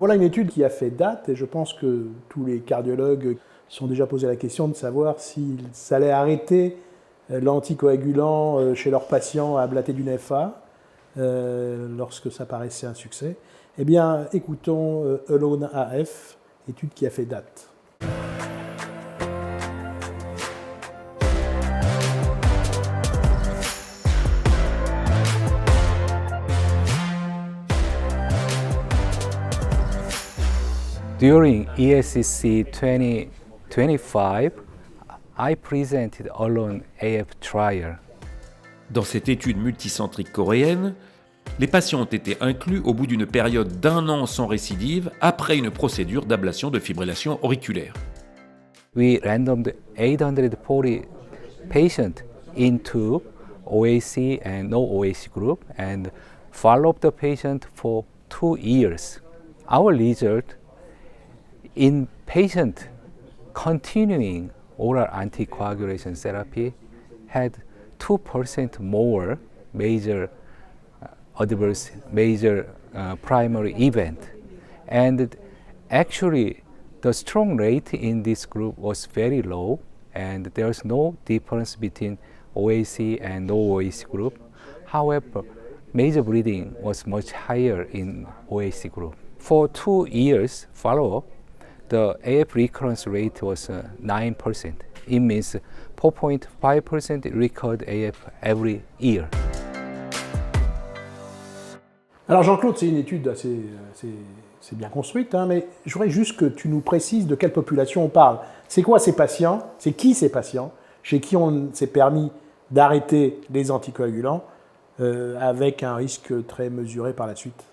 Voilà une étude qui a fait date et je pense que tous les cardiologues se sont déjà posé la question de savoir s'ils allaient arrêter l'anticoagulant chez leurs patients à ablater d'une FA lorsque ça paraissait un succès. Eh bien, écoutons Alone AF, étude qui a fait date. During ESCC 2025, I presented Alone AF trial. Dans cette étude multicentrique coréenne, les patients ont été inclus au bout d'une période d'1 an sans récidive après une procédure d'ablation de fibrillation auriculaire. We randomed 840 patients into OAC and no OAC group and followed the patient for 2 years. Our result in patient continuing oral anticoagulation therapy had 2% more major primary event. And actually, the stroke rate in this group was very low, and there's no difference between OAC and no OAC group. However, major bleeding was much higher in OAC group. For 2 years follow-up, the AF recurrence rate was 9%. It means 4.5% recurred AF every year. Alors Jean-Claude, c'est une étude assez bien construite, hein, mais je voudrais juste que tu nous précises de quelle population on parle. C'est quoi ces patients? C'est qui ces patients chez qui on s'est permis d'arrêter les anticoagulants avec un risque très mesuré par la suite?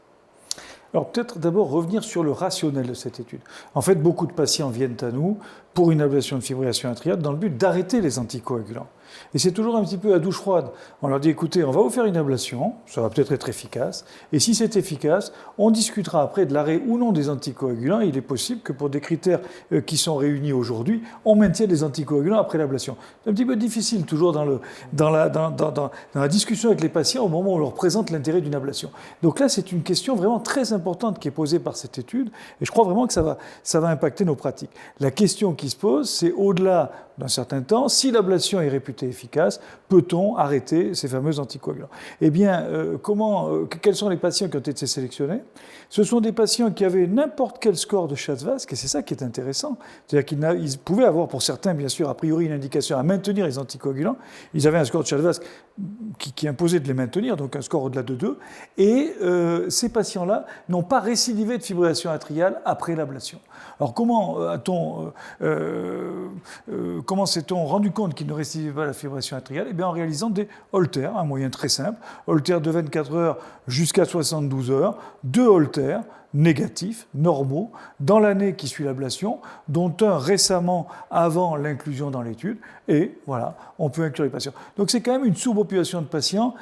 Alors peut-être d'abord revenir sur le rationnel de cette étude. En fait, beaucoup de patients viennent à nous pour une ablation de fibrillation atriale dans le but d'arrêter les anticoagulants. Et c'est toujours un petit peu à douche froide. On leur dit, écoutez, on va vous faire une ablation, ça va peut-être être efficace, et si c'est efficace, on discutera après de l'arrêt ou non des anticoagulants. Il est possible que pour des critères qui sont réunis aujourd'hui, on maintienne les anticoagulants après l'ablation. C'est un petit peu difficile toujours dans la discussion avec les patients au moment où on leur présente l'intérêt d'une ablation. Donc là, c'est une question vraiment très importante qui est posée par cette étude, et je crois vraiment que ça va impacter nos pratiques. La question qui se pose, c'est au-delà d'un certain temps, si l'ablation est réputée efficace, peut-on arrêter ces fameux anticoagulants? Eh bien, quels sont les patients qui ont été sélectionnés? Ce sont des patients qui avaient n'importe quel score de Schatzvask, et c'est ça qui est intéressant. C'est-à-dire qu'ils pouvaient avoir, pour certains, bien sûr, a priori, une indication à maintenir les anticoagulants. Ils avaient un score de Schatzvask qui imposait de les maintenir, donc un score au-delà de 2. Et ces patients-là n'ont pas récidivé de fibrillation atriale après l'ablation. Alors comment s'est-on rendu compte qu'ils ne récidivaient pas la fibrillation atriale? Eh bien en réalisant des Holters, un moyen très simple, Holters de 24 heures jusqu'à 72 heures, 2 Holters négatifs, normaux, dans l'année qui suit l'ablation, dont un récemment avant l'inclusion dans l'étude, et voilà, on peut inclure les patients. Donc c'est quand même une sous-population de patients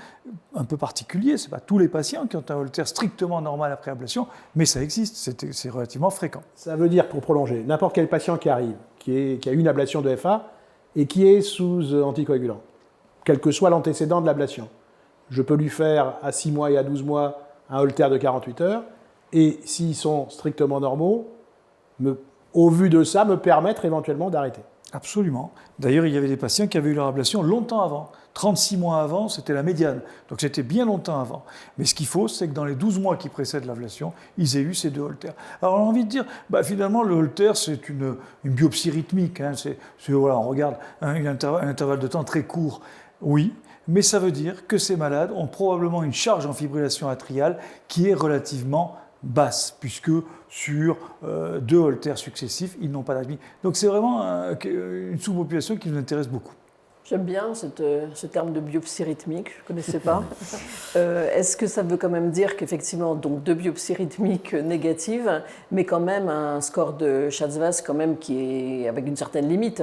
un peu particulier, ce n'est pas tous les patients qui ont un Holter strictement normal après ablation, mais ça existe, c'est relativement fréquent. Ça veut dire, pour prolonger, n'importe quel patient qui arrive, qui a eu une ablation de FA et qui est sous anticoagulant, quel que soit l'antécédent de l'ablation, je peux lui faire à 6 mois et à 12 mois un Holter de 48 heures, et s'ils sont strictement normaux, au vu de ça, me permettre éventuellement d'arrêter. Absolument. D'ailleurs, il y avait des patients qui avaient eu leur ablation longtemps avant. 36 mois avant, c'était la médiane. Donc c'était bien longtemps avant. Mais ce qu'il faut, c'est que dans les 12 mois qui précèdent l'ablation, ils aient eu ces 2 Holters. Alors on a envie de dire, finalement, le Holter, c'est une biopsie rythmique. Hein. Voilà, on regarde un intervalle de temps très court. Oui, mais ça veut dire que ces malades ont probablement une charge en fibrillation atriale qui est relativement basse, puisque sur 2 Holters successifs, ils n'ont pas d'arythmie. Donc c'est vraiment une sous-population qui nous intéresse beaucoup. J'aime bien ce terme de biopsie rythmique, je ne connaissais pas. Est-ce que ça veut quand même dire qu'effectivement, donc 2 biopsies rythmiques négatives, mais quand même un score de Schatzvask quand même qui est avec une certaine limite?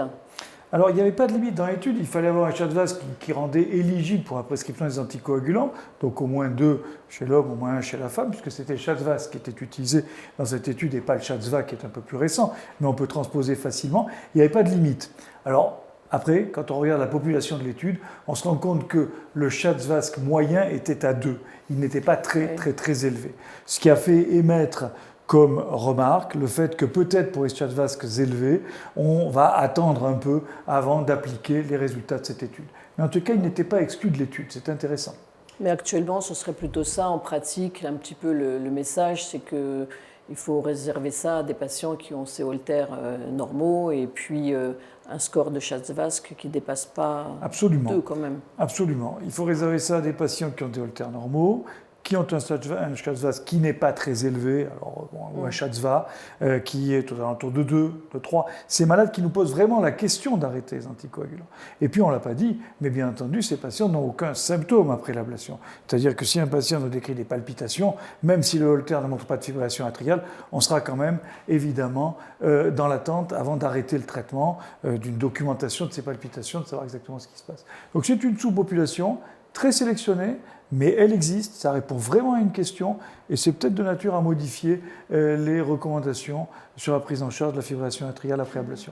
Alors, il n'y avait pas de limite dans l'étude, il fallait avoir un Schatzvask qui rendait éligible pour la prescription des anticoagulants, donc au moins 2 chez l'homme, au moins 1 chez la femme, puisque c'était le Schatzvask qui était utilisé dans cette étude et pas le Schatzvask qui est un peu plus récent, mais on peut transposer facilement. Il n'y avait pas de limite. Alors, après, quand on regarde la population de l'étude, on se rend compte que le Schatzvask moyen était à 2. Il n'était pas très élevé. Ce qui a fait émettre comme remarque le fait que peut-être pour les Schwarzwasques élevés, on va attendre un peu avant d'appliquer les résultats de cette étude. Mais en tout cas, il n'était pas exclu de l'étude, c'est intéressant. Mais actuellement, ce serait plutôt ça en pratique. Un petit peu le message, c'est qu'il faut réserver ça à des patients qui ont ces holters normaux et puis un score de Schwarzwasque qui ne dépasse pas Absolument. 2 quand même. Absolument. Il faut réserver ça à des patients qui ont des holters normaux, qui ont un Schwarzwasque qui n'est pas très élevé, alors, ou un Schwarzwa qui est aux alentours de 2, de 3. Ces malades qui nous posent vraiment la question d'arrêter les anticoagulants. Et puis on ne l'a pas dit, mais bien entendu, ces patients n'ont aucun symptôme après l'ablation. C'est-à-dire que si un patient nous décrit des palpitations, même si le holter ne montre pas de fibrillation atriale, on sera quand même évidemment dans l'attente avant d'arrêter le traitement d'une documentation de ces palpitations, de savoir exactement ce qui se passe. Donc c'est une sous-population très sélectionnée, mais elle existe, ça répond vraiment à une question, et c'est peut-être de nature à modifier les recommandations sur la prise en charge de la fibrillation atriale après ablation.